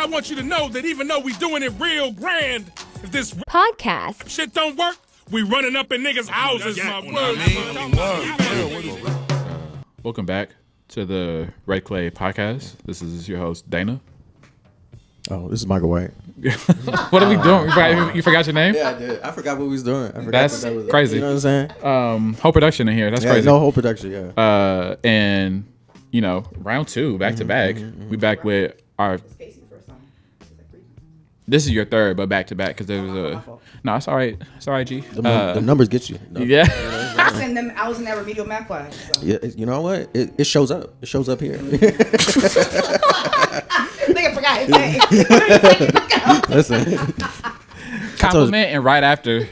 want you to know that even though we doing it real grand, if this podcast shit don't work, we running up in niggas' houses, my word. Welcome back to the Red Clay podcast. This is your host, Dana. Oh, this is Michael White. What are we doing? You forgot your name? Yeah, I did. I forgot what we was doing. I forgot That's that was, crazy. You know what I'm saying? Whole production in here. That's Yeah, crazy. no whole production, yeah. And, you know, round two, back to back. We back with our... This is your third, but back to back because there was a... No, it's all right. It's all right, G. The numbers get you. No. Yeah. I was in that remedial math class. So. Yeah, you know what? It shows up. It shows up here. This nigga forgot his name. Listen. Compliment and right after,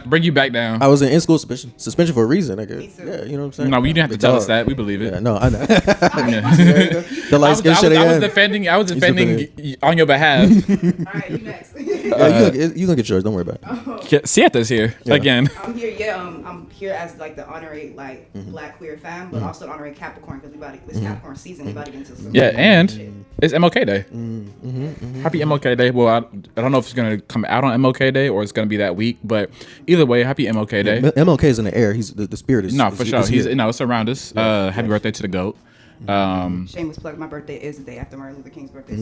bring you back down. I was in school suspension for a reason, nigga. Me too. Yeah, you know what I'm saying? No, you didn't have to tell us that. We believe it. Yeah, no, I know. Yeah. The light skin shit again. I was defending on your behalf. All right, you next. Yeah, you gonna get yours. Don't worry about it. Sieta's here again. I'm here. Yeah, I'm here as like the honorary Black queer femme, but also the honorary Capricorn because it's Capricorn season. We about to get into some. Yeah, and shit. it's MLK Day. Happy MLK Day. Well, I don't know if it's gonna come out on MLK Day or it's gonna be that week, but either way, happy MLK Day. MLK is in the air. He's the spirit is. No, for sure. He's it's around us. Happy birthday to the GOAT. Shameless plug. My birthday is the day after Martin Luther King's birthday.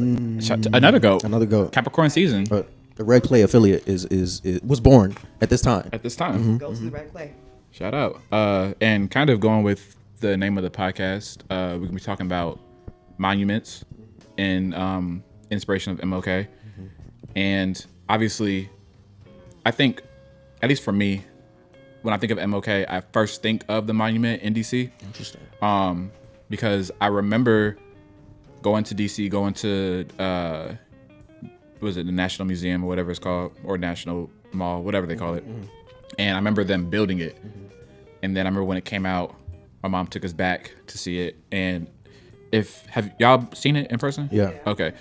Another GOAT. Another goat. Capricorn season. The Red Clay affiliate was born at this time. Goats in the red clay. Shout out. And kind of going with the name of the podcast, we're gonna be talking about monuments and inspiration of MLK. And obviously, I think, at least for me, when I think of MLK, I first think of the monument in DC. Interesting. Because I remember going to DC, going to was it the National Museum or whatever it's called, or National Mall, whatever they call it. And I remember them building it. And then I remember when it came out, my mom took us back to see it. And have y'all seen it in person? Yeah. Okay.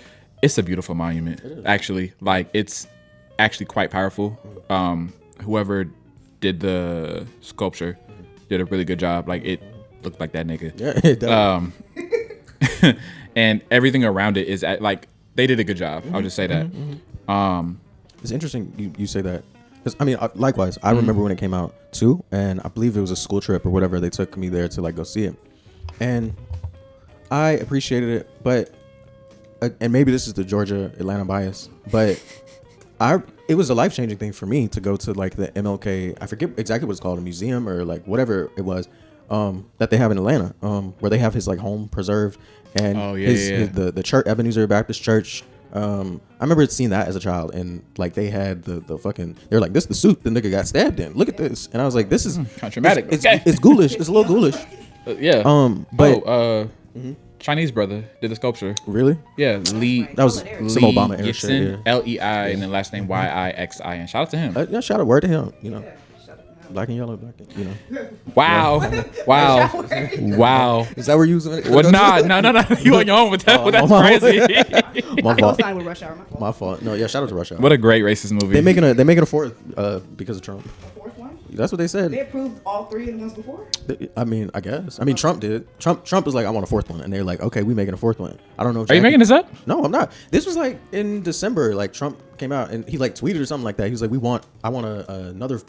It's a beautiful monument, actually. Like, it's actually quite powerful. Whoever did the sculpture did a really good job. Like, it looked like that nigga. Yeah, it does. And everything around it is like, they did a good job. I'll just say that. It's interesting you say that. Because, I mean, likewise, I remember when it came out, too. And I believe it was a school trip or whatever. They took me there to, like, go see it. And I appreciated it. But, and maybe this is the Georgia-Atlanta bias, but it was a life-changing thing for me to go to, like, the MLK, I forget exactly what it's called, a museum or, like, whatever it was, that they have in Atlanta, where they have his, like, home preserved. And the church, Ebenezer Baptist Church. I remember seeing that as a child, and like they had the fucking. They're like, this is the suit the nigga got stabbed in. Look at this, and I was like, this is kind of traumatic. It's ghoulish. It's a little ghoulish. But Chinese brother did the sculpture. Really? Yeah, Lee. That was some Obama era shit. Gibson, Lei, and then last name Yixin. Shout out to him. Yeah, shout out, word to him. You know. Black and yellow, black and, you know. Wow. Is that where you was? Well, nah. You on your own with that. That's crazy. My fault. With Rush Hour. My fault. No, yeah. Shout out to Rush Hour. What a great racist movie. They making a fourth because of Trump. A fourth one? That's what they said. They approved all three of the ones before. I mean, I guess. I mean, Trump did. Trump was like, I want a fourth one, and they're like, okay, we making a fourth one. I don't know. Are you making this up? No, I'm not. This was like in December. Like Trump came out and he like tweeted or something like that. He was like, I want another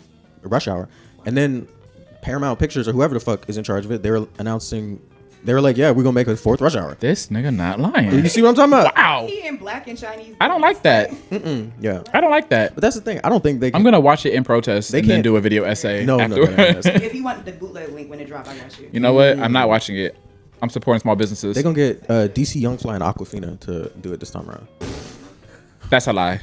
Rush Hour. And then Paramount Pictures or whoever the fuck is in charge of it, they were like, yeah, we're gonna make a fourth Rush Hour. This nigga not lying. You see what I'm talking about? Wow. He in black and Chinese. I don't like that. Yeah. I don't like that. But that's the thing. I don't think they can. I'm gonna watch it in protest and then do a video essay afterwards. If you want the bootleg link when it drop, I got you. You know what? I'm not watching it. I'm supporting small businesses. They're gonna get DC Young Fly and Aquafina to do it this time around. That's a lie.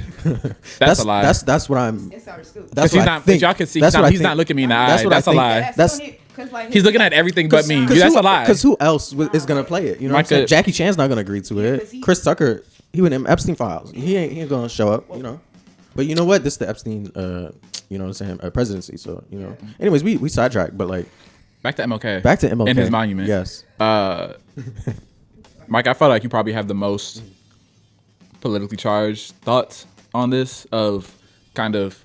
That's a lie. That's what I'm. Insider scoop. That's what I think. If y'all can see, That's what I he's think. not looking me in the eye. That's what I That's a think. lie. That's He's looking at everything but me. That's a lie. Because who else is gonna play it? You know what I'm saying? Jackie Chan's not gonna agree to it. Chris Tucker, he went in Epstein files. He ain't gonna show up. You know. But you know what? This is the Epstein, you know what I'm saying, presidency. So you know. Anyways, we sidetracked, but like. Back to MLK. Back to MLK. And his monument. Yes. Mike, I felt like you probably have the most politically charged thoughts on this of kind of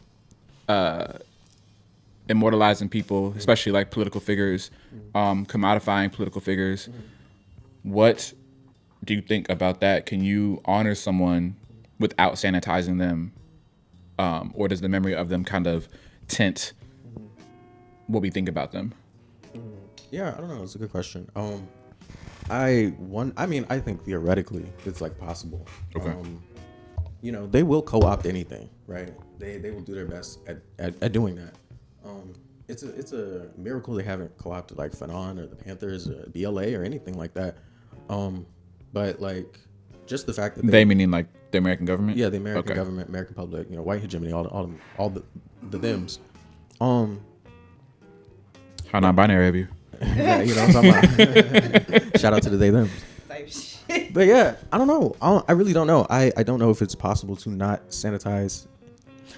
immortalizing people, especially like political figures, commodifying political figures. What do you think about that? Can you honor someone without sanitizing them, or does the memory of them kind of tint what we think about them? Yeah, I don't know. It's a good question. I think theoretically it's like possible. Okay. They will co-opt anything, right? They will do their best at doing that. It's a miracle they haven't co-opted like Fanon or the Panthers or BLA or anything like that. But like just the fact that They meaning like the American government? yeah, the American Okay. government, American public, white hegemony, all the thems. How non-binary have you? Yeah, what I'm talking about. Shout out to the they them. Type shit. But yeah, I don't know. I really don't know. I don't know if it's possible to not sanitize,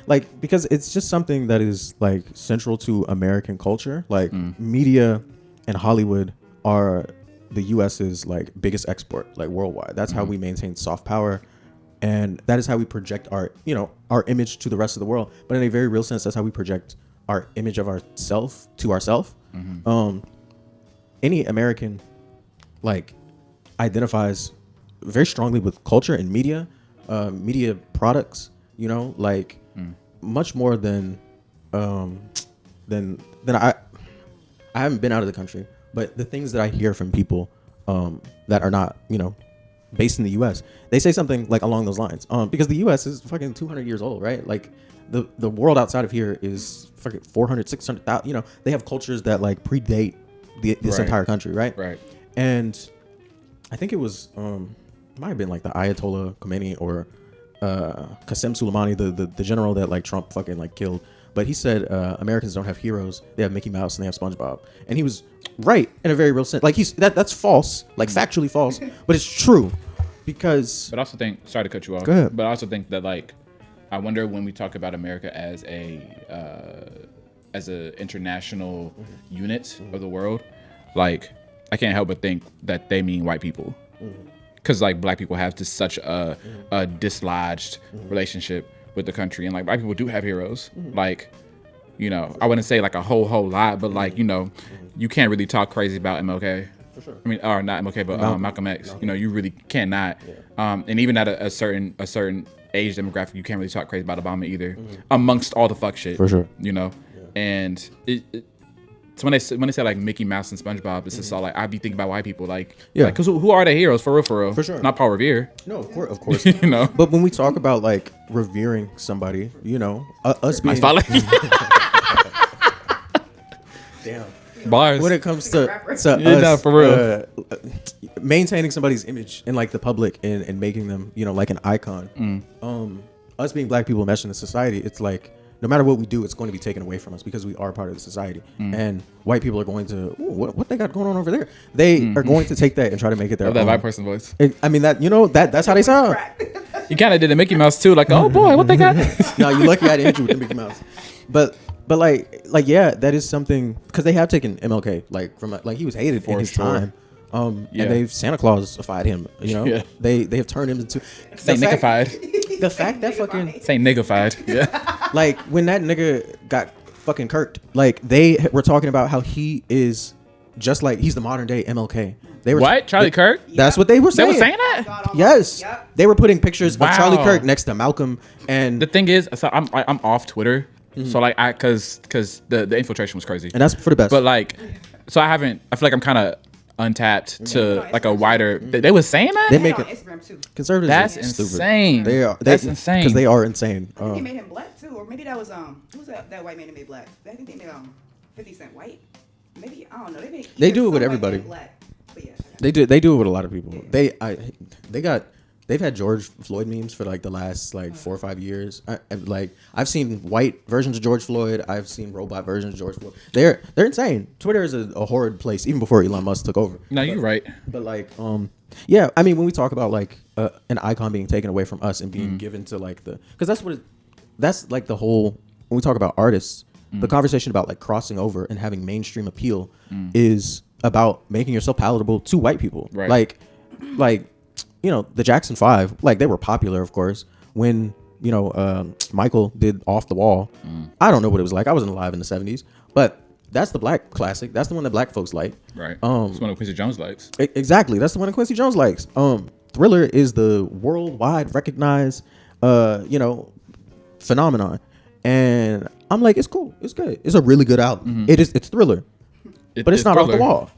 like, because it's just something that is like central to American culture. Like media and Hollywood are the US's like biggest export, like worldwide. That's how we maintain soft power, and that is how we project our image to the rest of the world. But in a very real sense, that's how we project our image of ourself to ourselves. Any American like identifies very strongly with culture and media products, much more than I haven't been out of the country, but the things that I hear from people that are not, based in the US, they say something like along those lines. Because the US is fucking 200 years old, right? Like the world outside of here is fucking 400, 600,000, they have cultures that like predate this entire country, right? Right. And I think it was might have been like the Ayatollah Khomeini or Qasem Soleimani, the general that like Trump fucking like killed. But he said Americans don't have heroes; they have Mickey Mouse and they have SpongeBob. And he was right in a very real sense. Like that's false, like factually false, but it's true because. But I also think, sorry to cut you off. Go ahead. But I also think that like, I wonder when we talk about America as a international unit of the world, like I can't help but think that they mean white people, because like black people have just such a dislodged relationship with the country, and like black people do have heroes, like I wouldn't say like a whole lot, but like you can't really talk crazy about MLK. For sure. I mean, or not MLK, but Malcolm X. You really cannot. Yeah. And even at a certain age demographic, you can't really talk crazy about Obama either, amongst all the fuck shit. For sure. And so when they say like Mickey Mouse and SpongeBob, it's just all like I'd be thinking about white people, like because who are the heroes for real? For sure. Not Paul Revere. No, of course. But when we talk about like revering somebody, us being damn. Bars. When it comes to us, for real. Maintaining somebody's image in like the public and making them, like an icon. Us being black people meshed in the society, it's like no matter what we do, it's going to be taken away from us because we are part of the society. And white people are going to, what they got going on over there? They are going to take that and try to make it their own. That white person voice. I mean that's how they sound. You kind of did a Mickey Mouse too, like oh boy, what they got? No, you lucky I didn't hit you with the Mickey Mouse. But like yeah, that is something because they have taken MLK like from like he was hated in his time. And they've Santa-Claus-ified him. They have turned him into Saint Nickified. The fact that fucking Saint Nickified. Yeah. Like when that nigga got fucking kirked, like they were talking about how he is just like he's the modern day MLK. They were what? Charlie Kirk? That's what they were saying. They were saying that? Yes. Yep. They were putting pictures of Charlie Kirk next to Malcolm. And the thing is, so I'm off Twitter. So like because the infiltration was crazy. And that's for the best. But like, so I feel like I'm kind of untapped to like a wider. They was saying that? They make it Instagram too. Conservatives. That's are insane. They are. That's insane. Because they are insane. I think they made him black too, or maybe that was who's that white man that made black? I think they made 50 Cent white. Maybe I don't know. They do it with everybody. Black. But yeah, they do it with a lot of people. Yeah. They've had George Floyd memes for like the last like 4 or 5 years. I've seen white versions of George Floyd. I've seen robot versions of George Floyd. They're insane. Twitter is a horrid place, even before Elon Musk took over. No, you're right. But like, yeah. I mean, when we talk about like an icon being taken away from us and being given to like because that's like the whole when we talk about artists, the conversation about like crossing over and having mainstream appeal is about making yourself palatable to white people. Right. Like. The Jackson 5, like they were popular, of course, when, Michael did Off the Wall. I don't know what it was like. I wasn't alive in the 70s, but that's the black classic. That's the one that black folks like. Right. That's the one that Quincy Jones likes. Exactly. That's the one that Quincy Jones likes. Thriller is the worldwide recognized, phenomenon. And I'm like, it's cool. It's good. It's a really good album. It's Thriller. But it's not Thriller. Off the wall.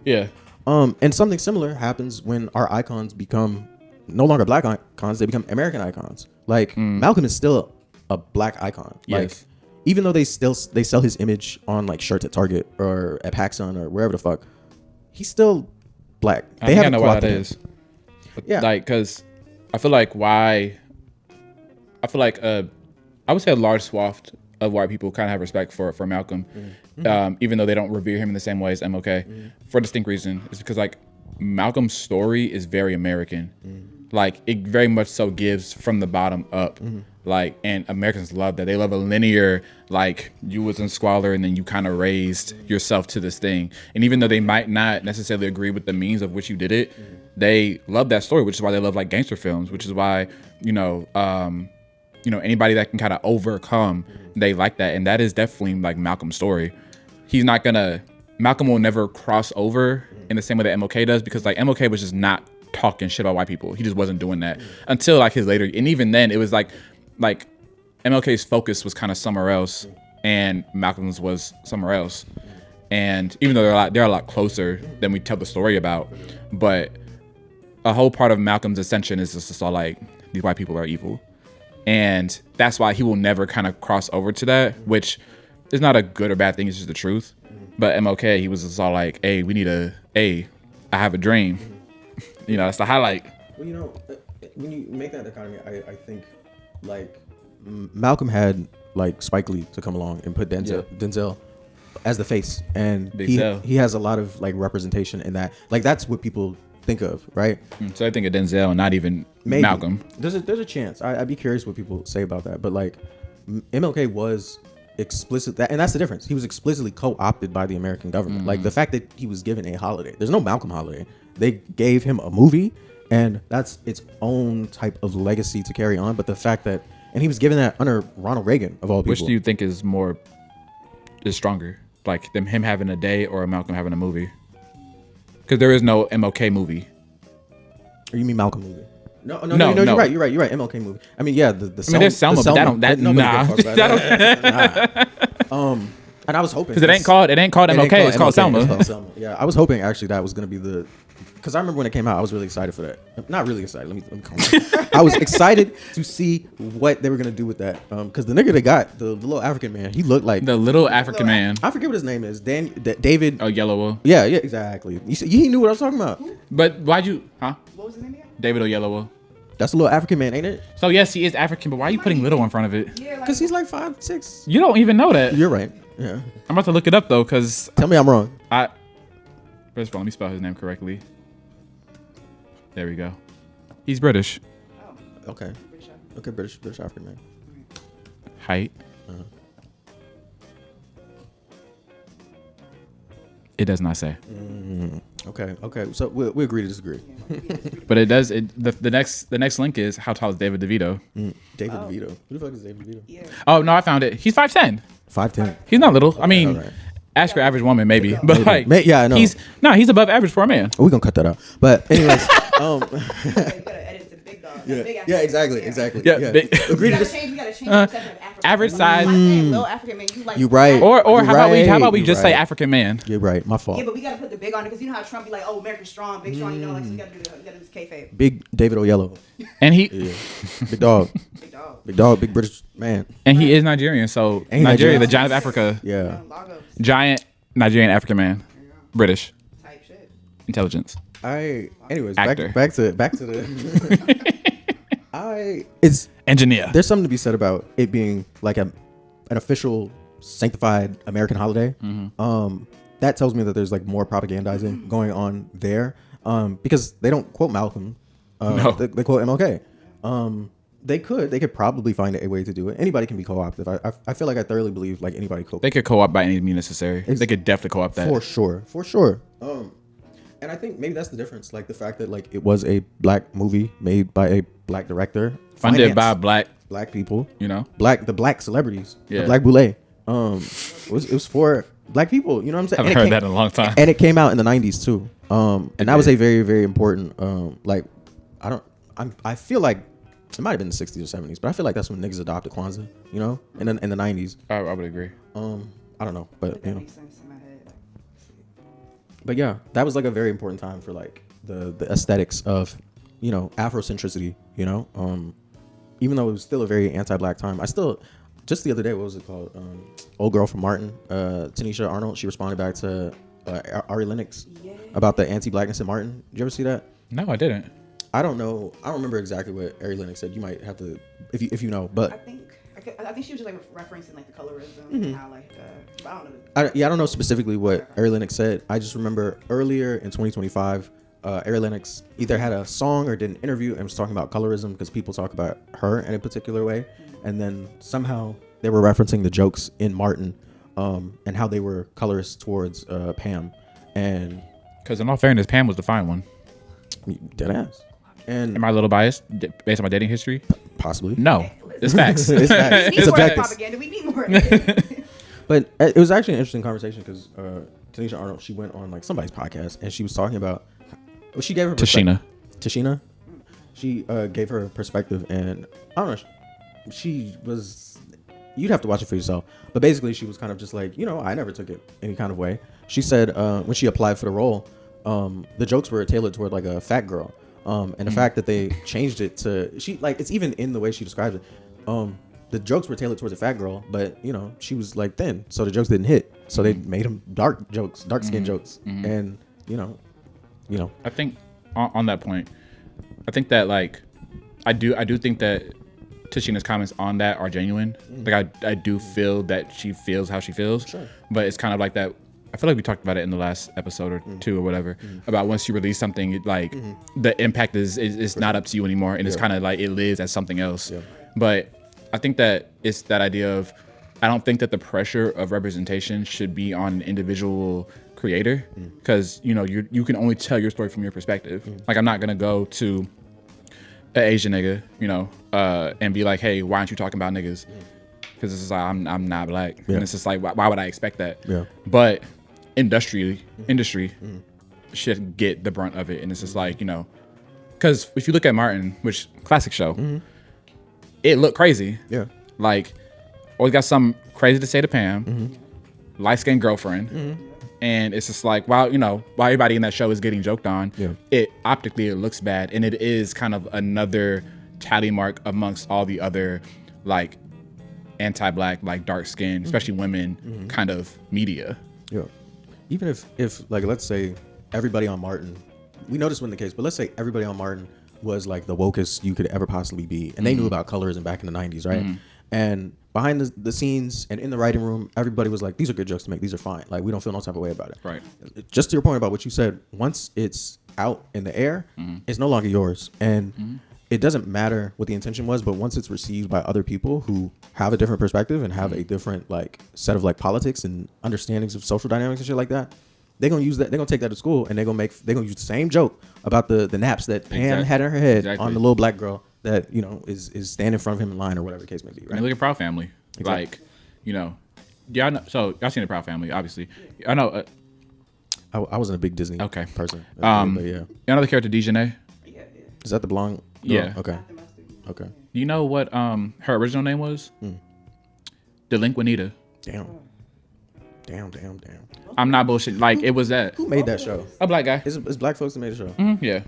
Yeah. And something similar happens when our icons become no longer black icons, they become American icons. Like Malcolm is still a black icon. Like yes. Even though they sell his image on like shirts at Target or at PacSun or wherever the fuck, he's still black. They haven't know why that is. Yeah. Like, cause I feel like I would say a large swath of white people kind of have respect for Malcolm, even though they don't revere him in the same way as MLK, for a distinct reason. It's because like Malcolm's story is very American, like it very much so gives from the bottom up, like, and Americans love that. They love a linear, like you was in squalor and then you kind of raised yourself to this thing. And even though they might not necessarily agree with the means of which you did it, they love that story, which is why they love like gangster films, which is why anybody that can kind of overcome, they like that. And that is definitely like Malcolm's story. Malcolm will never cross over in the same way that MLK does, because like MLK was just not talking shit about white people. He just wasn't doing that until like his later. And even then it was like MLK's focus was kind of somewhere else and Malcolm's was somewhere else. And even though they're a lot closer than we tell the story about, but a whole part of Malcolm's ascension is just all like, these white people are evil. And that's why he will never kind of cross over to that, which is not a good or bad thing. It's just the truth. But MLK, he was just all like, hey, I have a dream. That's the highlight. Well, when you make that dichotomy, I think like Malcolm had like Spike Lee to come along and put Denzel as the face. And he has a lot of like representation in that. Like that's what people think of, right? So I think of Denzel, not even maybe. Malcolm. There's a chance. I'd be curious what people say about that. But like MLK was explicit, and that's the difference. He was explicitly co-opted by the American government. Like the fact that he was given a holiday. There's no Malcolm holiday. They gave him a movie, and that's its own type of legacy to carry on. But the fact that, and he was given that under Ronald Reagan of all people. Which do you think is stronger? Like him having a day or Malcolm having a movie? Because there is no MLK movie. Or you mean Malcolm movie? No. You're right. MLK movie. I mean, yeah, there's Selma, but that don't. And I was hoping because it ain't called MLK. It's called Selma. It's called Selma. Yeah, I was hoping actually that was gonna be because I remember when it came out, I was really excited for that. Not really excited. Let me calm down. I was excited to see what they were gonna do with that. Because the nigga they got, the little African man, he looked like the little African man. I forget what his name is. David. Oh, Yellow. Yeah, exactly. He knew what I was talking about. But why'd you? Huh? What was his name again? David Oyelowo. That's a little African man, ain't it? So yes, he is African, but why are you putting little in front of it? Because he's like 5'6". You don't even know that. You're right. Yeah. I'm about to look it up though, because tell me I'm wrong. First of all, let me spell his name correctly. There we go. He's British. Oh. Okay. British African man. Height. It does not say. Okay. So we agree to disagree. But it does. The next link is how tall is David DeVito? David DeVito. Who the fuck is David DeVito? Yeah. Oh no, I found it. He's 5'10". 5'10". He's not little. I mean, right. ask your average woman maybe, but like, yeah, I know. He's above average for a man. We're gonna cut that out. But anyways, You gotta edit to the big dog. Yeah, exactly. Yeah, agree to this. We gotta change the perception of African. Average size. Little African man. You right. Or how about we You're just say African man? You're right. My fault. Yeah, but we gotta put the big on it because you know how Trump be like, oh, America's strong, big strong. You know, like so we gotta do this kayfabe. Big David Oyelowo. And he, big dog. Big dog, big British man. And he is Nigerian, so Nigeria, the giant of Africa. Yeah. Giant Nigerian African man. British. Type shit. Intelligence. Anyways, Actor. back to the it's engineer. There's something to be said about it being like an official sanctified American holiday. That tells me that there's like more propagandizing going on there. Because they don't quote Malcolm. No. They quote MLK. They could probably find a way to do it. Anybody can be co-opted. I feel like I thoroughly believe like anybody They could co-opt by any means necessary. They could definitely co-opt that. For sure. And I think maybe that's the difference. Like the fact that like it was a black movie made by a black director, funded by black people. You know, the black celebrities. Yeah. The black boule. It was for black people. You know what I'm saying? I haven't heard that in a long time. And it came out in the 90s too. And that was a very, very important. Like I I feel like it might have been the 60s or 70s, but I feel like that's when niggas adopted Kwanzaa, you know, in the 90s. I would agree. I don't know, but That you know, makes sense in my head. but yeah, that was like a very important time for like the aesthetics of, you know, Afrocentricity, you know, even though it was still a very anti-black time. I still, just the other day, what was it called? Old girl from Martin, Tanisha Arnold, she responded back to Ari Lennox about the anti-blackness in Martin. Did you ever see that? No, I didn't. I don't know. I don't remember exactly what Ari Lennox said. You might have to, if you know, but I think she was just like referencing like the colorism and how like but I don't know. I don't know specifically what Ari Lennox said. I just remember earlier in 2025, Ari Lennox either had a song or did an interview and was talking about colorism because people talk about her in a particular way, and then somehow they were referencing the jokes in Martin, and how they were colorist towards Pam, and because in all fairness, Pam was the fine one. Dead ass. And Am I a little biased based on my dating history? Possibly. No, it's facts. It's facts. We It's need more objective. propaganda. We need more. of it. But it was actually an interesting conversation because Tanisha Arnold, she went on like somebody's podcast and she was talking about, well, she gave her Tashina. She gave her perspective, and I don't know. She was, you'd have to watch it for yourself. But basically, she was kind of just like, you know, I never took it any kind of way. She said when she applied for the role, the jokes were tailored toward like a fat girl. And the fact that they changed it to, she like, it's even in the way she describes it. The jokes were tailored towards a fat girl, but you know, she was like thin, so the jokes didn't hit. So they made them dark jokes, dark skin jokes, and you know. I think on that point, I think that like, I do think that Tashina's comments on that are genuine. Like I do feel that she feels how she feels, Sure. But it's kind of like that. I feel like we talked about it in the last episode or two or whatever about once you release something, like the impact is not up to you anymore, and it's kind of like it lives as something else. Yeah. But I think that it's that idea of, I don't think that the pressure of representation should be on an individual creator, because you know you can only tell your story from your perspective. Like I'm not gonna go to an Asian nigga, you know, and be like, hey, why aren't you talking about niggas? Because it's just like I'm not black, and it's just like why would I expect that? Yeah. But industry should get the brunt of it, and it's just like, you know, because if you look at Martin, which classic show, it looked crazy. Yeah. Like always got something crazy to say to Pam, light-skinned girlfriend, and it's just like, while everybody in that show is getting joked on, it optically it looks bad, and it is kind of another tally mark amongst all the other like anti-black, like dark skin, especially women kind of media. Yeah. Even if like, let's say everybody on Martin, we know this wasn't the case, but let's say everybody on Martin was like the wokest you could ever possibly be, and they knew about colorism back in the 90s, right? And behind the scenes and in the writing room, everybody was like, these are good jokes to make, these are fine, like we don't feel no type of way about it. Right. Just to your point about what you said, once it's out in the air, it's no longer yours, and it doesn't matter what the intention was, but once it's received by other people who have a different perspective and have a different like set of like politics and understandings of social dynamics and shit like that, they're gonna use that. They're gonna take that to school, and they're gonna use the same joke about the naps that Pam had in her head on the little black girl that, you know, is standing in front of him in line or whatever the case may be. Right? I mean, look at Proud Family. Exactly. Like, you know, y'all know, so y'all seen the Proud Family, obviously. I know. I wasn't a big Disney person. But yeah. You know the character Dejanay? Yeah. Is that the blonde girl? Yeah. Okay. Okay. Do you know what her original name was? Delinquenita. Damn. I'm not bullshit. Like, it was that. Who made that show? A black guy. It's black folks that made the show. Yeah.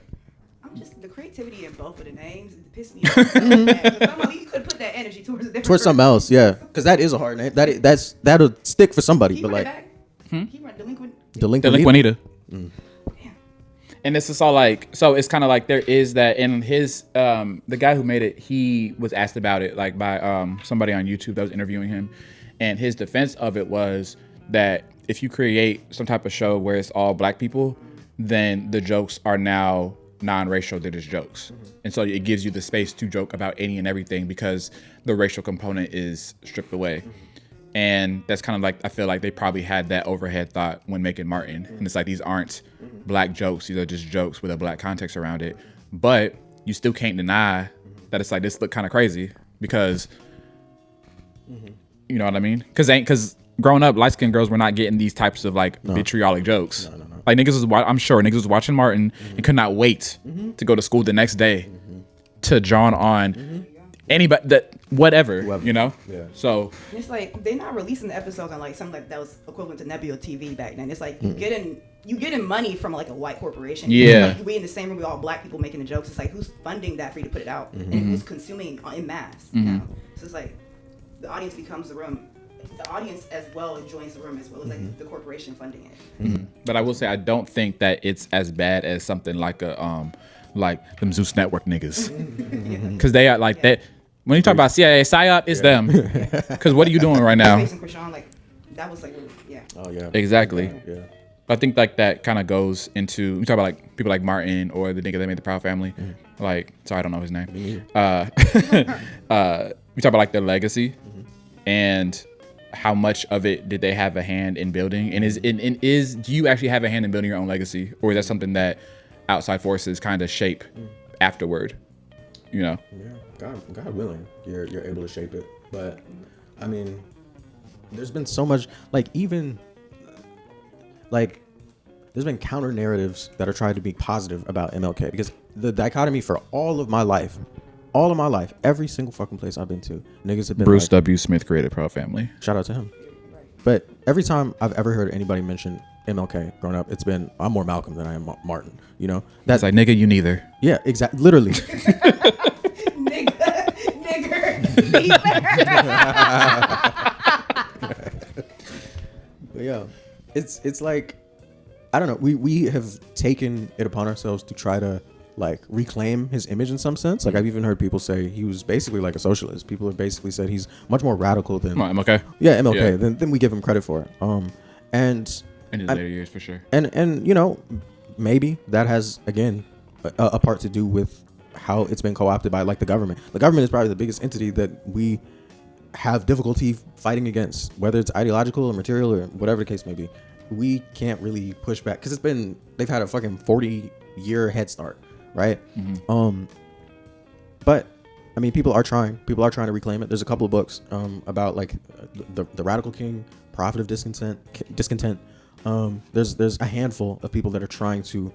I'm just the creativity in both of the names pissed me off. Because I'm like, you could put that energy towards a different Towards something else, yeah. Because that is a hard name. That'll stick for somebody. Can But you like run He run delinquent. Delinquenita. And this is all like, so it's kind of like there is that, and his the guy who made it, he was asked about it like by somebody on YouTube that was interviewing him, and his defense of it was that if you create some type of show where it's all black people, then the jokes are now non-racial, they're just jokes. And so it gives you the space to joke about any and everything because the racial component is stripped away. And that's kind of like, I feel like they probably had that overhead thought when making Martin. And it's like, these aren't black jokes. These are just jokes with a black context around it. But you still can't deny that it's like, this look kind of crazy because, you know what I mean? Because growing up, light-skinned girls were not getting these types of like vitriolic jokes. Like I'm sure niggas was watching Martin and could not wait to go to school the next day to drawn on anybody that whatever, Whoever. you know. Yeah. So And it's like they're not releasing the episodes on like something like that was equivalent to Nebula TV back then. It's like you getting money from like a white corporation. Yeah. Like, we in the same room with all black people making the jokes. It's like who's funding that for you to put it out and who's consuming in mass. You know? So it's like the audience becomes the room. The audience as well joins the room as well. It's like the corporation funding it. but I will say I don't think that it's as bad as something like a like them Zeus Network niggas, because they are like that. When you talk about CIA psyop, it's them. Because what are you doing right now? Facing Krishan, like that was like yeah. Oh yeah. Exactly. Yeah. I think like that kind of goes into you talk about like people like Martin or the nigga that made the Proud Family. Like, sorry, I don't know his name. We talk about like their legacy and how much of it did they have a hand in building, and is do you actually have a hand in building your own legacy, or is that something that outside forces kind of shape afterward? You know. Yeah. God willing, you're able to shape it. But I mean, there's been so much like even like there's been counter narratives that are trying to be positive about MLK, because the dichotomy for all of my life, every single fucking place I've been to, niggas have been Bruce like, W. Smith created Proud Family. shout out to him. But every time I've ever heard anybody mention MLK growing up, it's been I'm more Malcolm than I am Martin. You know, That's like nigga, you neither. yeah, exactly, literally. Nigger. But yeah, it's like I don't know. We have taken it upon ourselves to try to like reclaim his image in some sense. Like I've even heard people say he was basically like a socialist. People have basically said he's much more radical than MLK. Yeah, MLK Yeah. than we give him credit for. And In his later years, for sure. and you know, maybe that has again a part to do with how it's been co-opted by like the government. The government is probably the biggest entity that we have difficulty fighting against, whether it's ideological or material or whatever the case may be. We can't really push back because they've had a fucking 40-year head start, right? But I mean, people are trying to reclaim it. There's a couple of books about like the Radical King, Prophet of Discontent. There's a handful of people that are trying to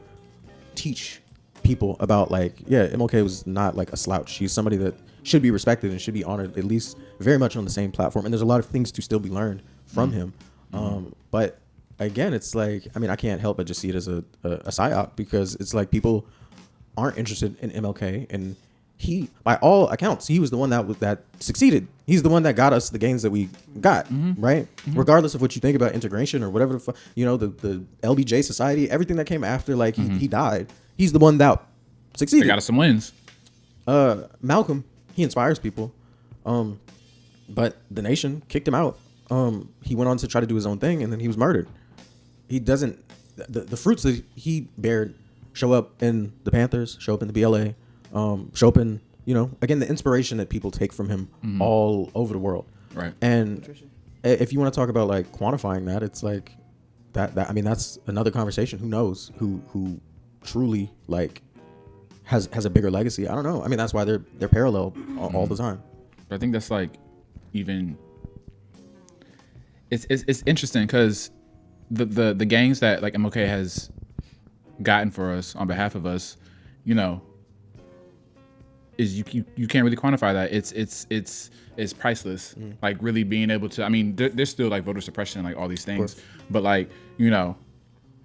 teach people about like, yeah, MLK was not like a slouch. He's somebody that should be respected and should be honored, at least very much on the same platform. And there's a lot of things to still be learned from him. But again, it's like, I mean, I can't help but just see it as a psyop, because it's like people aren't interested in MLK, and he, by all accounts, he was the one that succeeded. He's the one that got us the gains that we got, right? Regardless of what you think about integration or whatever the fuck, you know, the LBJ society, everything that came after, like he died. He's the one that succeeded. They got us some wins. Malcolm, he inspires people, but the nation kicked him out. He went on to try to do his own thing, and then he was murdered. He doesn't. The fruits that he bared show up in the Panthers, show up in the BLA, show up in, you know, again, the inspiration that people take from him all over the world. Right. And if you want to talk about like quantifying that, it's like that. I mean, that's another conversation. Who knows who truly like has a bigger legacy? I don't know. I mean, that's why they're parallel all the time. But I think that's like even it's interesting because the gains that like MLK has gotten for us on behalf of us, you know, is you can't really quantify that. It's priceless. Like really being able to, I mean, there's still like voter suppression and like all these things, but like, you know,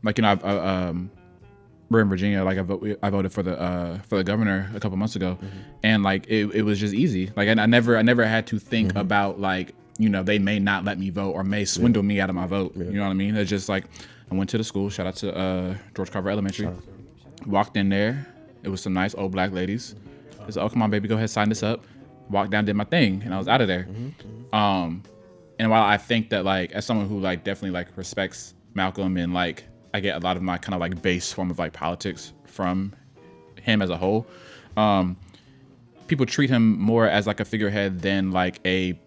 like, you know, we're in Virginia. Like I voted for the governor a couple months ago, and like it was just easy. Like I never had to think about like, you know, they may not let me vote or may swindle me out of my vote. You know what I mean? It's just like I went to the school. Shout out to George Carver Elementary. Walked in there. It was some nice old black ladies. I said, "Oh, come on, baby, go ahead, sign this up." Walked down, did my thing, and I was out of there. And while I think that like as someone who like definitely like respects Malcolm, and like I get a lot of my kind of like base form of like politics from him as a whole, people treat him more as like a figurehead than like a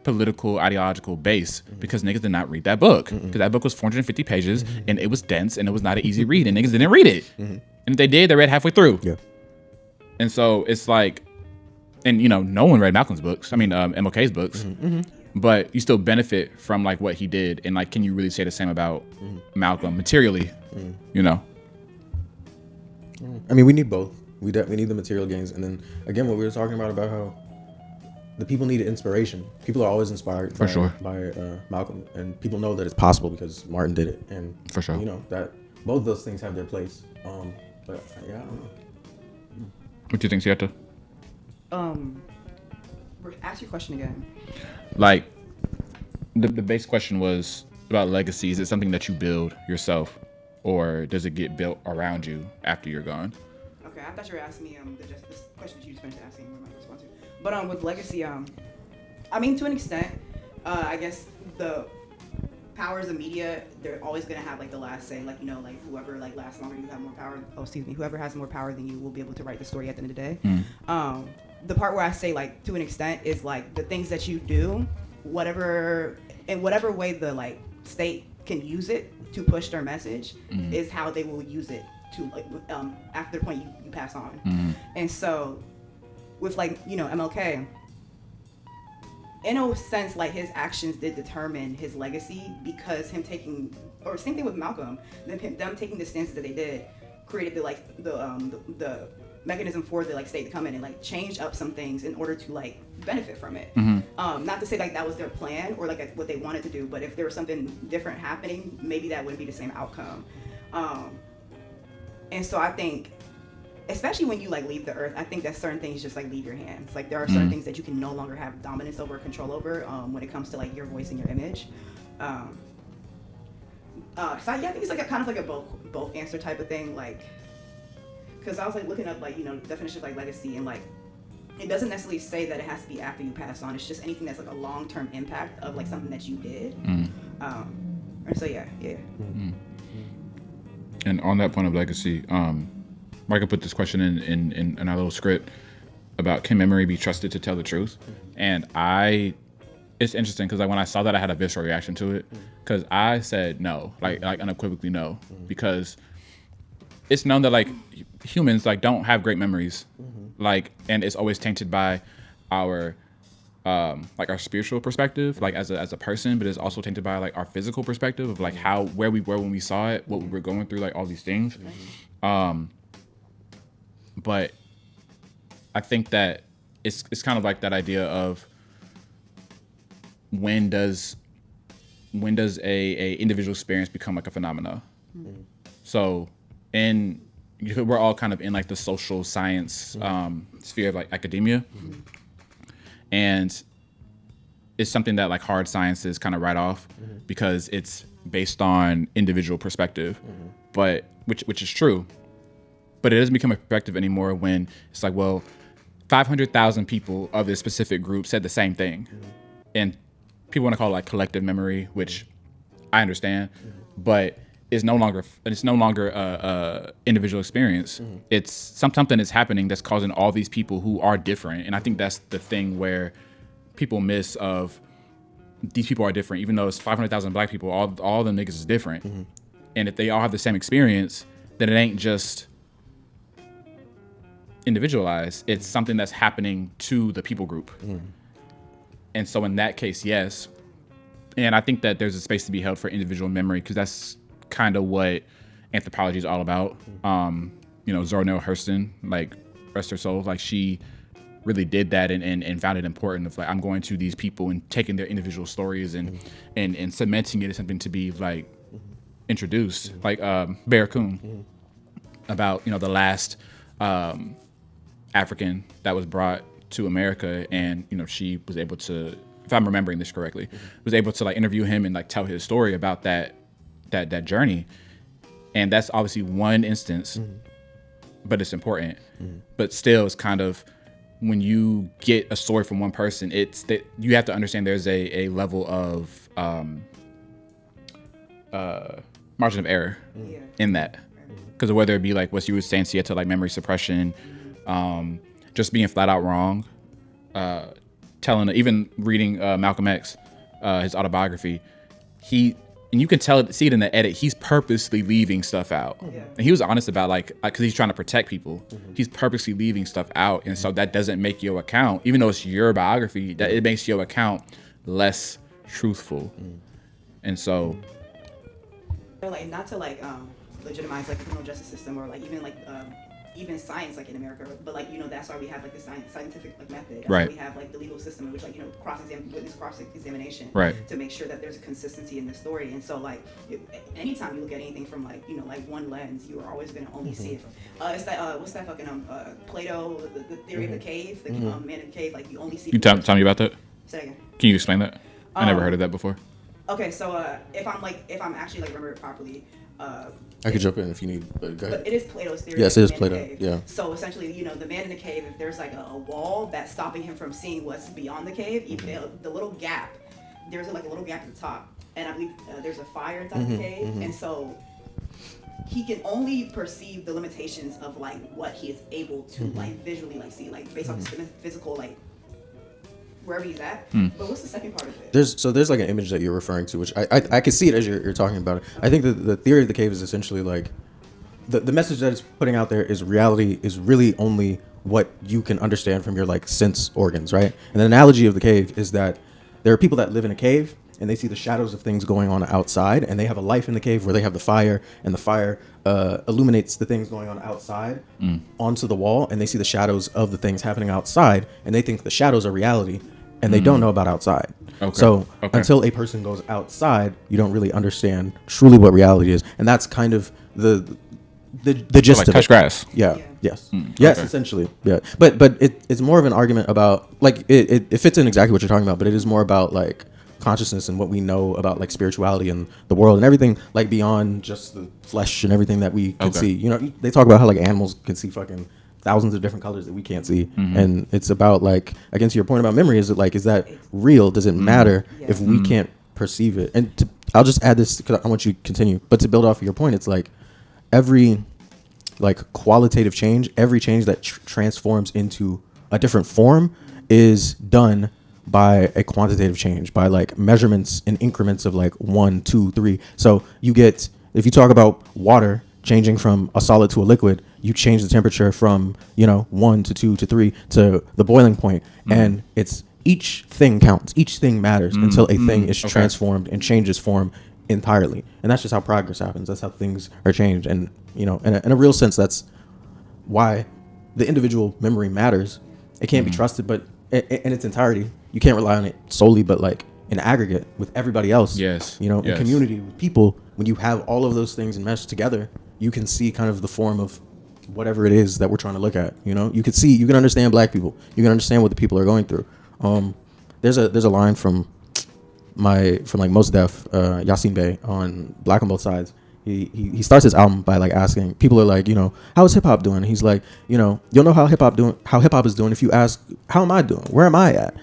political ideological base, because niggas did not read that book, because that book was 450 pages and it was dense and it was not an easy read, and niggas didn't read it, and if they did, they read halfway through. And so it's like, and you know, no one read Malcolm's books, I mean MLK's books, but you still benefit from like what he did, and like, can you really say the same about Malcolm materially? You know, I mean, we need both. We need the material gains, and then again, what we were talking about how the people need inspiration. People are always inspired by Malcolm, and people know that it's possible because Martin did it, and For sure. you know that both those things have their place. But yeah, I don't know. What do you think, Sieta? Ask your question again. Like, the base question was about legacy. Is it something that you build yourself, or does it get built around you after you're gone? Okay, I thought you were asking me this question that you just finished asking. What am I going to respond to? But with legacy, I mean, to an extent, I guess the powers of media, they're always going to have like the last say. Like, you know, like whoever like lasts longer, you have more power. Oh, excuse me. Whoever has more power than you will be able to write the story at the end of the day. The part where I say like to an extent is like the things that you do, whatever way the like state can use it to push their message is how they will use it to like after the point you pass on. And so with like, you know, MLK, in a sense, like his actions did determine his legacy because him taking, or same thing with Malcolm, them taking the stances that they did created the mechanism for the like state to come in and like change up some things in order to like benefit from it. Not to say like that was their plan or like what they wanted to do, but if there was something different happening, maybe that wouldn't be the same outcome. And so I think, especially when you like leave the earth, I think that certain things just like leave your hands. Like there are certain things that you can no longer have dominance over, control over, when it comes to like your voice and your image. So yeah, I think it's like a kind of like a both answer type of thing. Like, because I was like looking up like, you know, the definition of like legacy, and like it doesn't necessarily say that it has to be after you pass on. It's just anything that's like a long-term impact of like something that you did. And so yeah. And on that point of legacy, Michael put this question in our little script about, can memory be trusted to tell the truth? And it's interesting because like when I saw that, I had a visceral reaction to it, because I said no, like unequivocally no, because it's known that like humans like don't have great memories, like, and it's always tainted by our like our spiritual perspective, like as a person, but it's also tainted by like our physical perspective of like where we were when we saw it, what we were going through, like all these things. But I think that it's kind of like that idea of when does a individual experience become like a phenomena? So we're all kind of in like the social science sphere of like academia, and it's something that like hard sciences kind of write off because it's based on individual perspective, but which is true, but it doesn't become a perspective anymore when it's like, well, 500,000 people of this specific group said the same thing, and people want to call it like collective memory, which I understand, but it's no longer a individual experience. It's something that's happening that's causing all these people who are different. And I think that's the thing where people miss of these people are different, even though it's 500,000 black people, all the niggas is different. And if they all have the same experience, then it ain't just individualized. It's something that's happening to the people group. And so in that case, yes. And I think that there's a space to be held for individual memory, because that's kind of what anthropology is all about. You know, Zora Neale Hurston, like, rest her soul, like she really did that and found it important of like, I'm going to these people and taking their individual stories and cementing it as something to be like introduced, like Bear Coon, about, you know, the last African that was brought to America, and you know, she was able to, if I'm remembering this correctly, was able to like interview him and like tell his story about that journey. And that's obviously one instance, but it's important. But still, it's kind of, when you get a story from one person, it's that you have to understand there's a level of margin of error in that, because whether it be like what you were saying, Sieta, like memory suppression, just being flat out wrong, telling, even reading Malcolm X, his autobiography, and you can see it in the edit, he's purposely leaving stuff out. And he was honest about like, because he's trying to protect people, he's purposely leaving stuff out. And so that doesn't make your account, even though it's your biography, that it makes your account less truthful. And so, like, not to like legitimize like the criminal justice system, or like even like even science like in America, but like that's why we have like the scientific like method. That's Right. why we have like the legal system, in which like witness cross examination, Right. to make sure that there's a consistency in the story. And so like anytime you look at anything from like like one lens, you are always going to only see it from it's that what's that fucking Plato, the theory of the cave, the man in the cave, like you only see. You tell me about that. Say that again. Can you explain that? I never heard of that before. Okay, so if I'm actually like remember it properly, I could jump in if you need, but go ahead. but it is Plato's theory. Yes, of it is the man in the Plato, cave. yeah. So essentially, the man in the cave, if there's like a wall that's stopping him from seeing what's beyond the cave, even the little gap, there's like a little gap at the top, and I believe there's a fire inside the cave, and so he can only perceive the limitations of like what he is able to like visually like see, like based on his physical like wherever he's at. But what's the second part of it? There's like an image that you're referring to, which I can see it as you're talking about it. I think that the theory of the cave is essentially like the message that it's putting out there is reality is really only what you can understand from your like sense organs, right? And the analogy of the cave is that there are people that live in a cave and they see the shadows of things going on outside, and they have a life in the cave where they have the fire, and the fire illuminates the things going on outside onto the wall, and they see the shadows of the things happening outside, and they think the shadows are reality, and they don't know about outside. Okay. So until a person goes outside, you don't really understand truly what reality is, and that's kind of the gist Like of touch it. grass. Yeah. Yes. Yes. Okay. Essentially. Yeah. But it's more of an argument about like it fits in exactly what you're talking about, but it is more about like consciousness and what we know about like spirituality and the world and everything like beyond just the flesh and everything that we can see. They talk about how like animals can see fucking thousands of different colors that we can't see, and it's about like, again, to your point about memory, is that real? Does it matter if we can't perceive it? And I'll just add this because I want you to continue, but to build off of your point, it's like every like qualitative change, every change that transforms into a different form is done by a quantitative change, by like measurements in increments of like 1, 2, 3. So you get, if you talk about water changing from a solid to a liquid, you change the temperature from 1 to 2 to 3 to the boiling point, and it's each thing counts, each thing matters until a thing is transformed and changes form entirely. And that's just how progress happens. That's how things are changed. And in a real sense, that's why the individual memory matters. It can't be trusted, but in its entirety, you can't rely on it solely, but like in aggregate with everybody else. Yes. In community with people, when you have all of those things enmeshed together, you can see kind of the form of whatever it is that we're trying to look at. You can understand Black people. You can understand what the people are going through. There's a line from like Mos Def, Yasin Bey on Black on Both Sides. He starts his album by like asking, people are like, how is hip hop doing? He's like, you'll know how hip hop is doing if you ask, how am I doing? Where am I at?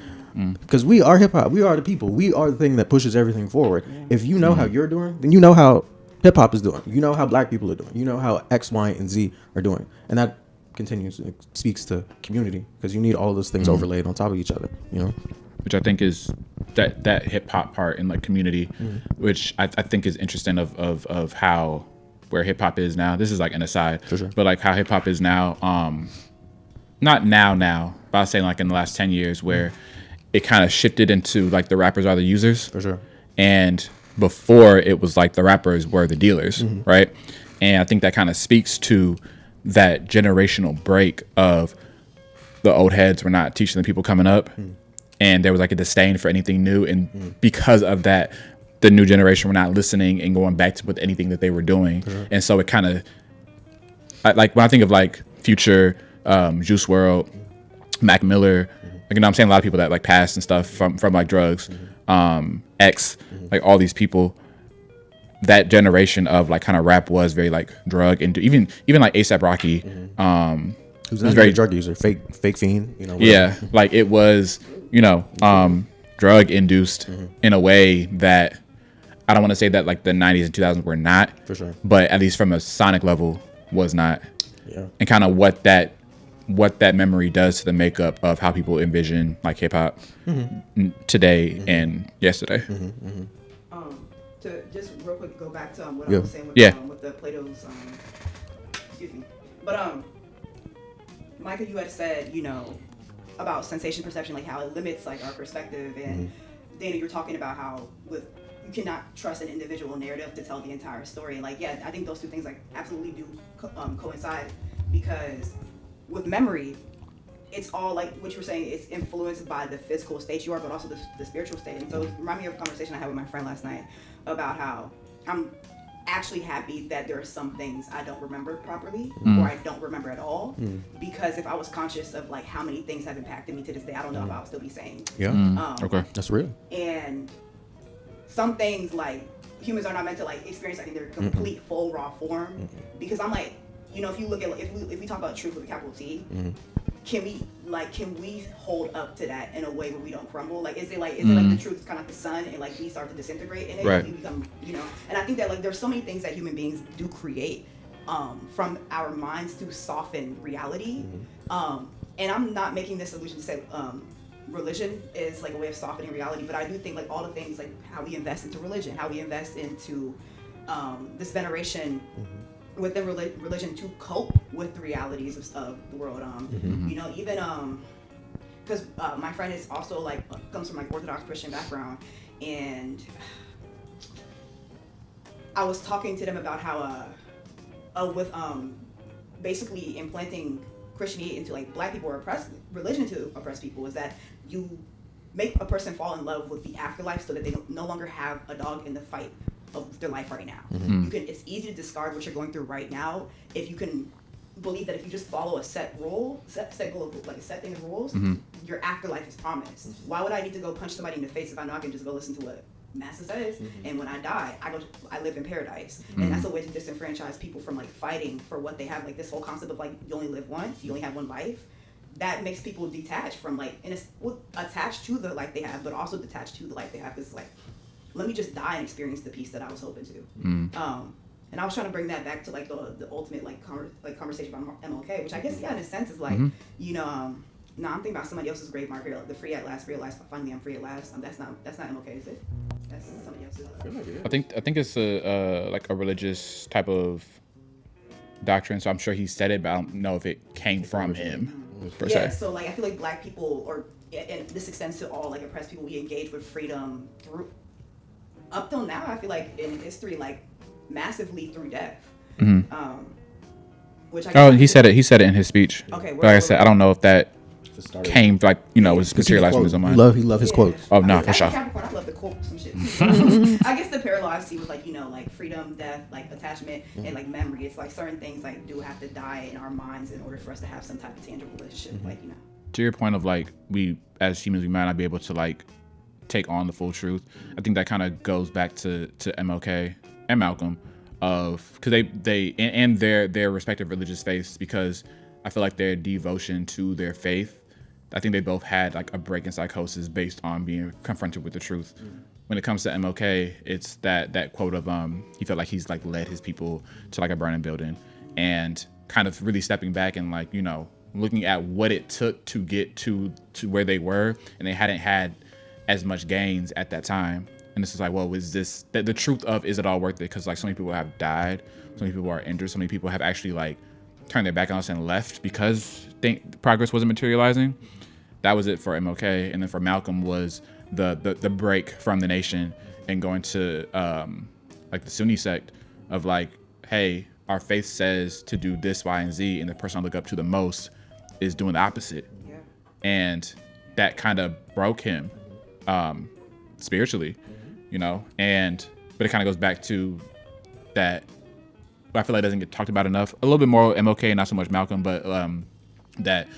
Because we are hip hop. We are the people. We are the thing that pushes everything forward. If you know how you're doing, then you know how hip hop is doing. You know how Black people are doing. You know how X, Y, and Z are doing. And that continues, it speaks to community, because you need all of those things overlaid on top of each other, Which I think is that hip hop part in like community, which I think is interesting of how where hip hop is now. This is like an aside, For sure. but like how hip hop is now, not now, but I was saying like in the last 10 years where it kind of shifted into like the rappers are the users. For sure. And before it was like the rappers were the dealers, right? And I think that kind of speaks to that generational break of the old heads were not teaching the people coming up. And there was like a disdain for anything new. And because of that, the new generation were not listening and going back to with anything that they were doing. And so it kind of, like when I think of like Future, Juice WRLD, Mac Miller, like, I'm saying a lot of people that like passed and stuff from like drugs, X, like all these people, that generation of like kind of rap was very like drug into even like A$AP Rocky, Who's not very drug user, fake fiend, yeah, like it was, drug induced in a way that I don't want to say that like the 90s and 2000s were not, For sure. but at least from a sonic level was not. Yeah. And kind of what that memory does to the makeup of how people envision like hip hop today and yesterday. To just real quick go back to what Yeah. I was saying with the Plato's, excuse me, but Micah, you had said about sensation perception, like how it limits like our perspective, and Dana, you were talking about how you cannot trust an individual narrative to tell the entire story. Like, yeah, I think those two things like absolutely do coincide. because with memory, it's all like what you were saying. It's influenced by the physical state you are, but also the spiritual state. And so it reminded me of a conversation I had with my friend last night about how I'm actually happy that there are some things I don't remember properly or I don't remember at all, because if I was conscious of like how many things have impacted me to this day, I don't know if I would still be sane. Okay. That's real. And some things like humans are not meant to like experience like in their complete full raw form, because I'm like, you know, if you look at like, if we talk about truth with a capital T, can we hold up to that in a way where we don't crumble? Like, is it like the truth is kind of like the sun and like we start to disintegrate in it, right. we become, you know? And I think that like there's so many things that human beings do create from our minds to soften reality. And I'm not making this allusion to say religion is like a way of softening reality, but I do think like all the things like how we invest into religion, how we invest into this veneration within religion to cope with the realities of the world. You know, even because my friend is also like comes from like Orthodox Christian background, and I was talking to them about how with basically implanting Christianity into like black people or oppressed religion to oppress people is that you make a person fall in love with the afterlife so that they no longer have a dog in the fight of their life right now. It's easy to discard what you're going through right now if you can believe that if you just follow a set rule, set goal of like a set thing of rules, your afterlife is promised. Why would I need to go punch somebody in the face if I know I can just go listen to what Master says, and when I die, I live in paradise. And that's a way to disenfranchise people from like fighting for what they have. Like this whole concept of like you only live once, you only have one life. That makes people detach from like attached to the life they have, but also detached to the life they have. Because like, let me just die and experience the peace that I was hoping to. And I was trying to bring that back to like the ultimate like conversation about MLK, which I guess in a sense is like you know I'm thinking about somebody else's grave marker, the free at last, realize finally I'm free at last. That's not MLK, is it? That's somebody else's. I think it's a like a religious type of doctrine. So I'm sure he said it, but I don't know if it came from him per se. So like I feel like black people, and this extends to all like oppressed people, we engage with freedom through up till now. I feel like in history, like massively through death. Which I he said it. He said it in his speech. Okay, but like I said, I don't know if that came like was materialized in his own mind. He loved his quotes. Oh no, for sure. Capricorn, I love the quote some shit. I guess the parallel I see with like like freedom, death, like attachment, and like memory. It's like certain things like do have to die in our minds in order for us to have some type of tangible relationship. Like To your point of like we as humans we might not be able to like take on the full truth. I think that kind of goes back to MLK and Malcolm because they and their respective religious faiths, because I feel like their devotion to their faith, I think they both had like a break in psychosis based on being confronted with the truth. When it comes to MLK, it's that quote of he felt like he's like led his people to like a burning building, and kind of really stepping back and like looking at what it took to get to where they were, and they hadn't had as much gains at that time. And this is like, well, is this the truth of, is it all worth it? Because like so many people have died, so many people are injured, so many people have actually like turned their back on us and left because progress wasn't materializing. That was it for MLK. And then for Malcolm was the break from the nation and going to like the Sunni sect of like, hey, our faith says to do this, Y, and Z, and the person I look up to the most is doing the opposite. Yeah. And that kind of broke him spiritually, but it kind of goes back to that. I feel like it doesn't get talked about enough. A little bit more MLK, not so much Malcolm, but that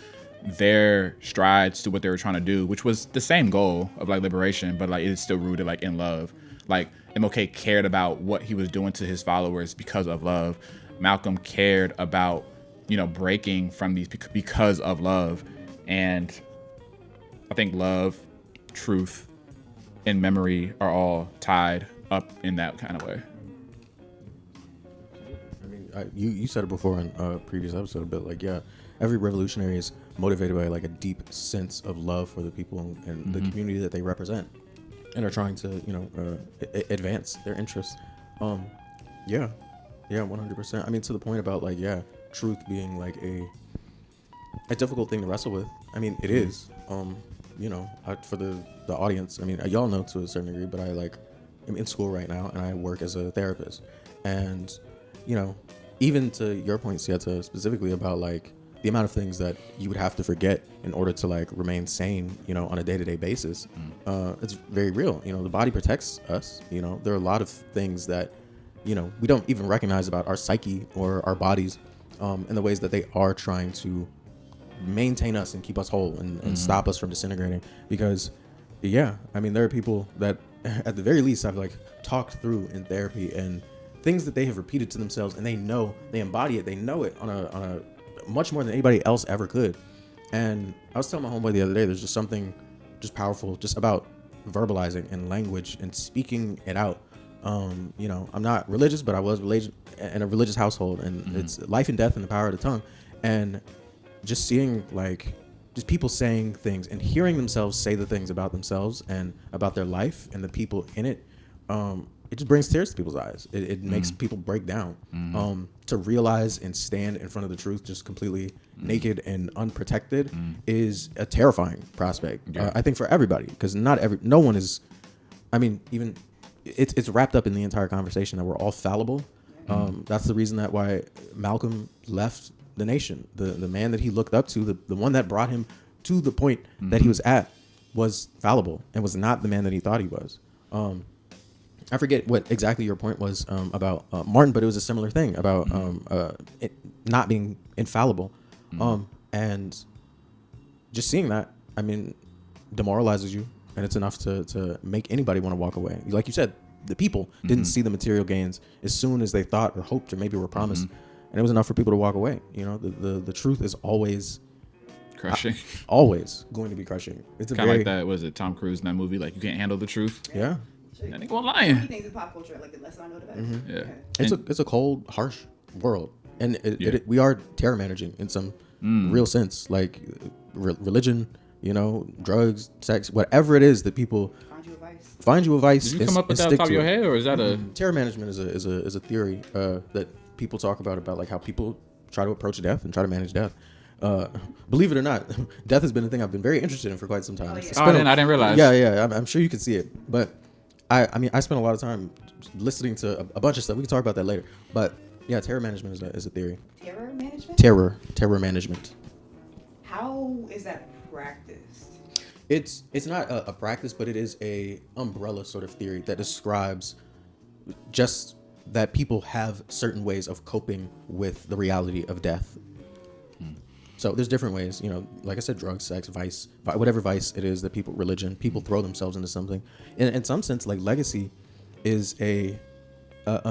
their strides to what they were trying to do, which was the same goal of like liberation, but like it's still rooted like in love. Like MLK cared about what he was doing to his followers because of love. Malcolm cared about breaking from these because of love. And I think love, truth, and memory are all tied up in that kind of way. I mean, you said it before in a previous episode, but like, yeah, every revolutionary is motivated by like a deep sense of love for the people and the community that they represent, and are trying to advance their interests. Yeah, 100%. I mean, to the point about like, yeah, truth being like a difficult thing to wrestle with. I mean, it is. For the audience, I mean, y'all know to a certain degree, but I like am in school right now and I work as a therapist, and even to your point, Sieta, specifically about like the amount of things that you would have to forget in order to like remain sane, on a day-to-day basis, it's very real. The body protects us. There are a lot of things that, we don't even recognize about our psyche or our bodies, in the ways that they are trying to maintain us and keep us whole and stop us from disintegrating. Because, there are people that at the very least I've like talked through in therapy and things that they have repeated to themselves, and they embody it, they know it on a much more than anybody else ever could. And I was telling my homeboy the other day, there's just something just powerful just about verbalizing and language and speaking it out. I'm not religious, but I was religious in a religious household, and it's life and death in the power of the tongue. And just seeing like just people saying things and hearing themselves say the things about themselves and about their life and the people in it, it just brings tears to people's eyes. It makes people break down. To realize and stand in front of the truth just completely naked and unprotected is a terrifying prospect. Yeah. I think for everybody, because no one is. Even it's wrapped up in the entire conversation that we're all fallible. That's the reason that why Malcolm left the nation. The man that he looked up to, the one that brought him to the point that he was at, was fallible and was not the man that he thought he was. I forget what exactly your point was about Martin, but it was a similar thing about it not being infallible. And just seeing that, demoralizes you, and it's enough to make anybody want to walk away. Like you said, the people didn't see the material gains as soon as they thought or hoped or maybe were promised, and it was enough for people to walk away. The truth is always crushing. Always going to be crushing. It's kind of like that. Was it Tom Cruise in that movie? Like, you can't handle the truth. Yeah. That nigga won't lying. Things in pop culture, like the less I know the better. Yeah. It's a cold, harsh world, and we are terror managing in some real sense. Like religion, drugs, sex, whatever it is that people find you a vice. Did you come up with that on top of your head, or is that a terror management? Is a theory that people talk about like how people try to approach death and try to manage death. Believe it or not, death has been a thing I've been very interested in for quite some time. Oh, yeah. I didn't realize. Yeah. I'm sure you can see it, but I spent a lot of time listening to a bunch of stuff. We can talk about that later. But yeah, terror management is a theory. Terror management? Terror management. How is that practiced? It's not a practice, but it is a umbrella sort of theory that describes just that people have certain ways of coping with the reality of death. So there's different ways, like I said, drugs, sex, vice, whatever vice it is that religion, people throw themselves into something. In some sense, like legacy is a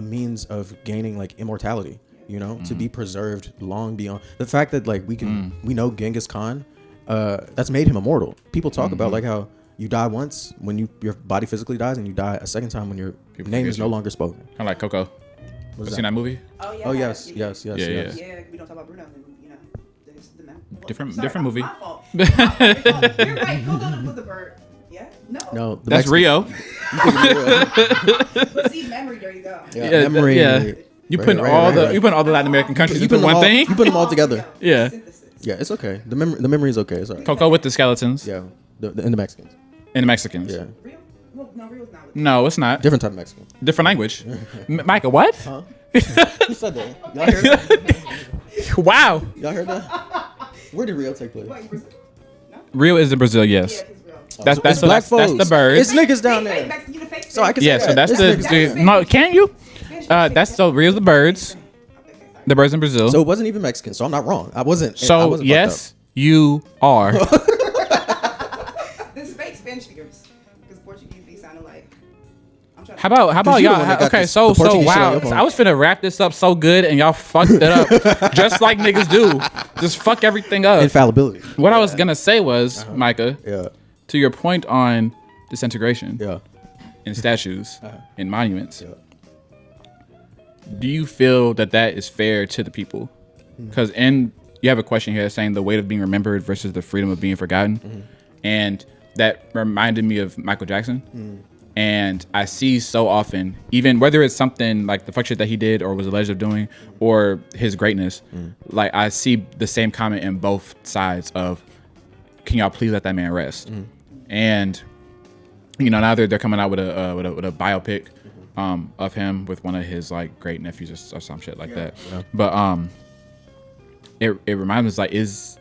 means of gaining like immortality, to be preserved long beyond the fact that like we know Genghis Khan, that's made him immortal. People talk about like how you die once when your body physically dies, and you die a second time when your name is no longer spoken. Kind of like Coco. Seen that movie? Oh yeah. Oh yes. Yeah, we don't talk about Bruno. Different movie. My fault. You're right. Coco was the bird. Yeah. No. That's Rio. But see, memory. There you go. Yeah. Memory. Yeah. You putting all the Latin American countries into one thing. You put them all together. Yeah. Yeah, it's okay. The memory is okay. It's all right. Coco with the skeletons. Yeah. And the Mexicans. And the Mexicans. Yeah. Real? Well, no, Real's not. No, it's not. Different type of Mexican. Different language. Micah, what? Huh? Who said that? Y'all heard that? Wow. Y'all heard that? Where did Rio take place? Rio is in Brazil, yes. Yeah, That's that's the bird. It's niggas down there. So I can say So that. that's It's niggas. no. Can you? That's so Rio's the birds. The birds in Brazil. So it wasn't even Mexican. So I'm not wrong. I wasn't. Yes, you are. This fake Spanish figures, because Portuguese they sound alike. How about you the one that y'all? got Okay, this- so the Portuguese shit on wow. your phone. I was finna wrap this up so good, and y'all fucked it up, just like niggas do. Just fuck everything up. Infallibility. What I was gonna say was, Micah, Yeah. to your point on disintegration Yeah. in statues and monuments. Yeah. Do you feel that is fair to the people? Because you have a question here saying the weight of being remembered versus the freedom of being forgotten, and that reminded me of Michael Jackson. And I see so often, even whether it's something like the fuck shit that he did or was alleged of doing, or his greatness, like I see the same comment in both sides of, can y'all please let that man rest? And now they're coming out with a biopic of him with one of his like great nephews or some shit like that. Yeah. But it reminds me, like, is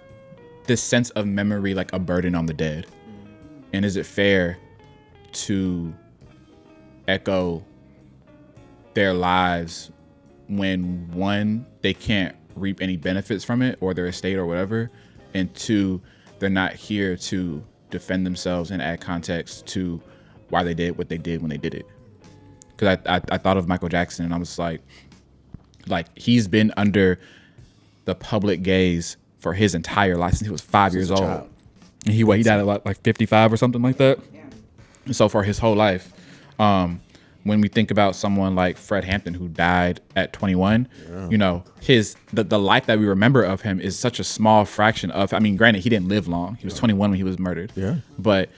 this sense of memory like a burden on the dead? And is it fair to echo their lives when, one, they can't reap any benefits from it or their estate or whatever, and two, they're not here to defend themselves and add context to why they did what they did when they did it? Because I thought of Michael Jackson, and I was like he's been under the public gaze for his entire life since he was 5 years old. child. And he died at like 55 or something like that. Yeah. And so for his whole life, when we think about someone like Fred Hampton, who died at 21, you know, the life that we remember of him is such a small fraction of, I mean, granted, he didn't live long. He was 21 when he was murdered. Yeah. But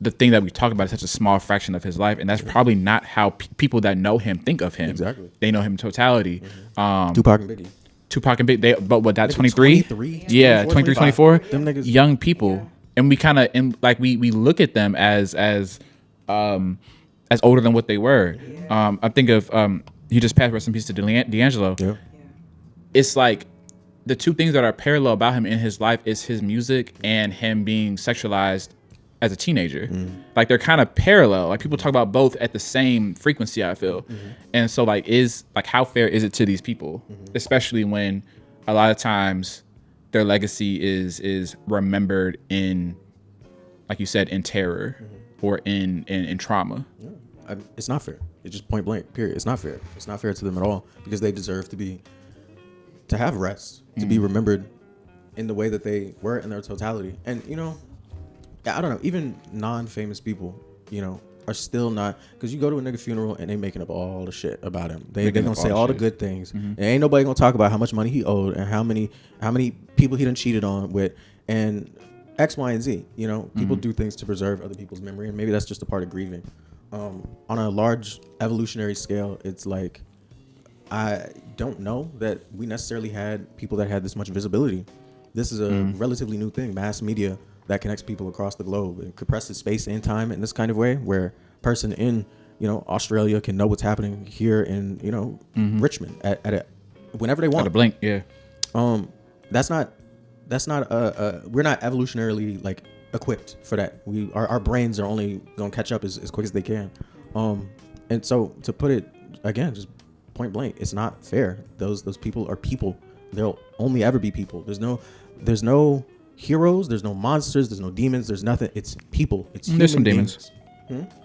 the thing that we talk about is such a small fraction of his life. And that's probably not how people that know him think of him. Exactly. They know him in totality. Tupac and Biggie. Tupac and Big, but what, that 23? 23? Yeah, 23, 24. Them niggas. Young people. And we kind of, we look at them as older than what they were. I think of, he just passed, rest in peace to D'Angelo. Yeah. It's like the two things that are parallel about him in his life is his music and him being sexualized as a teenager. Like, they're kind of parallel. Like, people talk about both at the same frequency, I feel. And so how fair is it to these people, especially when a lot of times their legacy is remembered in, like you said, in terror or in trauma. It's not fair. It's just point blank, period. It's not fair. It's not fair to them at all, because they deserve to have rest, to be remembered in the way that they were in their totality. And, you know, I don't know, even non-famous people, you know, are still not, because you go to a nigga funeral and they making up all the shit about him. They gonna say all the good things. And ain't nobody gonna talk about how much money he owed and how many people he done cheated on with and X, Y, and Z. You know, people do things to preserve other people's memory, and maybe that's just a part of grieving. On a large evolutionary scale, it's like, I don't know that we necessarily had people that had this much visibility. This is a relatively new thing, mass media that connects people across the globe and compresses space and time in this kind of way, where a person in, you know, Australia can know what's happening here in, you know, Richmond at whenever they want. At a blink, yeah. That's not we're not evolutionarily like equipped for that. Our brains are only gonna catch up as quick as they can. And so, to put it again, just point blank, it's not fair. Those people are people. They'll only ever be people. There's no heroes, there's no monsters, there's no demons, there's nothing. It's people. It's there's some demons.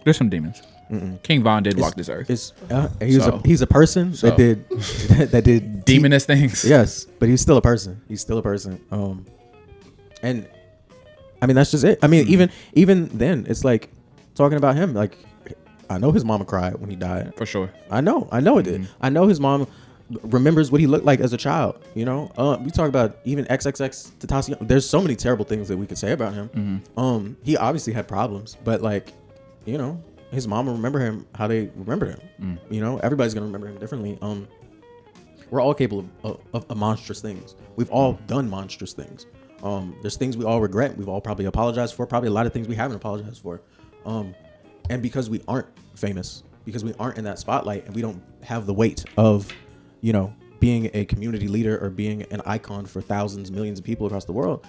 There's some demons. King Von did walk this earth. He's a person that did demonous things. Yes, but he's still a person. And I mean, that's just it. I mean, even then, it's like talking about him. Like, I know his mama cried when he died. For sure. I know it did. I know his mom remembers what he looked like as a child. You know, we talk about even XXX Tentacion. There's so many terrible things that we could say about him. He obviously had problems, but like, you know, his mom will remember him how they remembered him. You know, everybody's gonna remember him differently. We're all capable of monstrous things. We've all done monstrous things. There's things we all regret. We've all probably apologized for. Probably a lot of things we haven't apologized for. And because we aren't famous, because we aren't in that spotlight, and we don't have the weight of, you know, being a community leader or being an icon for thousands, millions of people across the world,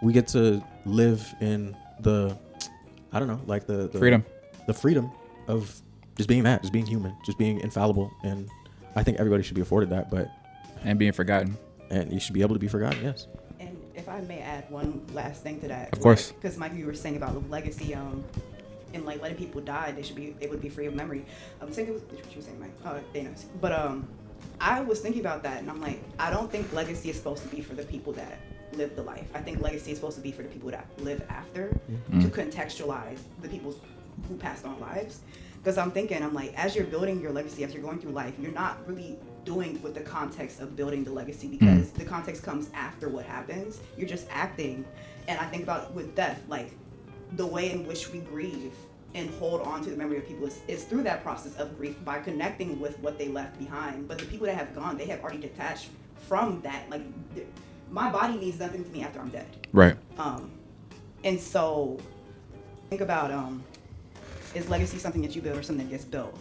we get to live in the, I don't know, like the freedom of just being that, just being human, just being infallible. And I think everybody should be afforded that, and being forgotten. And you should be able to be forgotten, yes. And if I may add one last thing to that. Of course. Because Mike, you were saying about the legacy, and like letting people die, they would be free of memory. Same thing with what you were saying, Mike. Thanos. But I was thinking about that, and I'm like, I don't think legacy is supposed to be for the people that live the life. I think legacy is supposed to be for the people that live after, to contextualize the people who passed on lives. Because I'm like, as you're building your legacy, as you're going through life, you're not really doing with the context of building the legacy, because the context comes after what happens. You're just acting. And I think about with death, like the way in which we grieve and hold on to the memory of people is through that process of grief, by connecting with what they left behind. But the people that have gone, they have already detached from that. Like, my body means nothing to me after I'm dead. Right. And so think about, is legacy something that you build or something that gets built?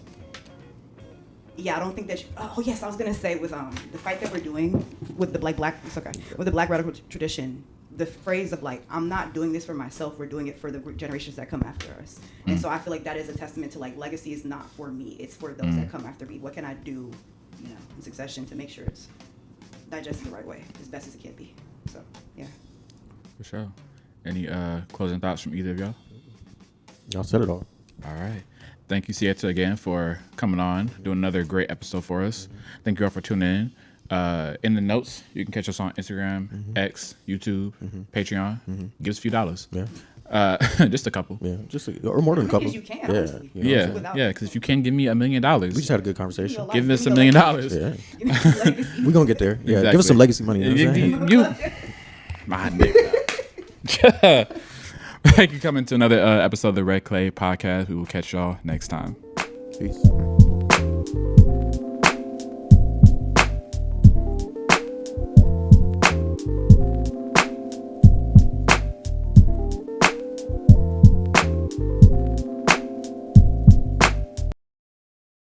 yeah, I don't think that. Oh yes, I was gonna say with the fight that we're doing with the black. It's okay. With the black radical tradition, the phrase of like, I'm not doing this for myself. We're doing it for the generations that come after us. And so I feel like that is a testament to like legacy is not for me. It's for those that come after me. What can I do, in succession to make sure it's digested the right way as best as it can be. So yeah. For sure. Any closing thoughts from either of y'all? Y'all said it all. All right. Thank you, Sieta, again for coming on, doing another great episode for us. Thank you all for tuning in. In the notes, you can catch us on Instagram, X, YouTube, Patreon. Give us a few dollars. Yeah. Just a couple. Yeah. Or more than a couple. As you can, Yeah. honestly. Yeah. Because if you can give me $1 million, We just had a good conversation. give us $1 million. Yeah. We're going to get there. Yeah. Give us some legacy money. You know what I'm saying? My nigga. Thank you for coming to another episode of the Red Clay Podcast. We will catch y'all next time. Peace.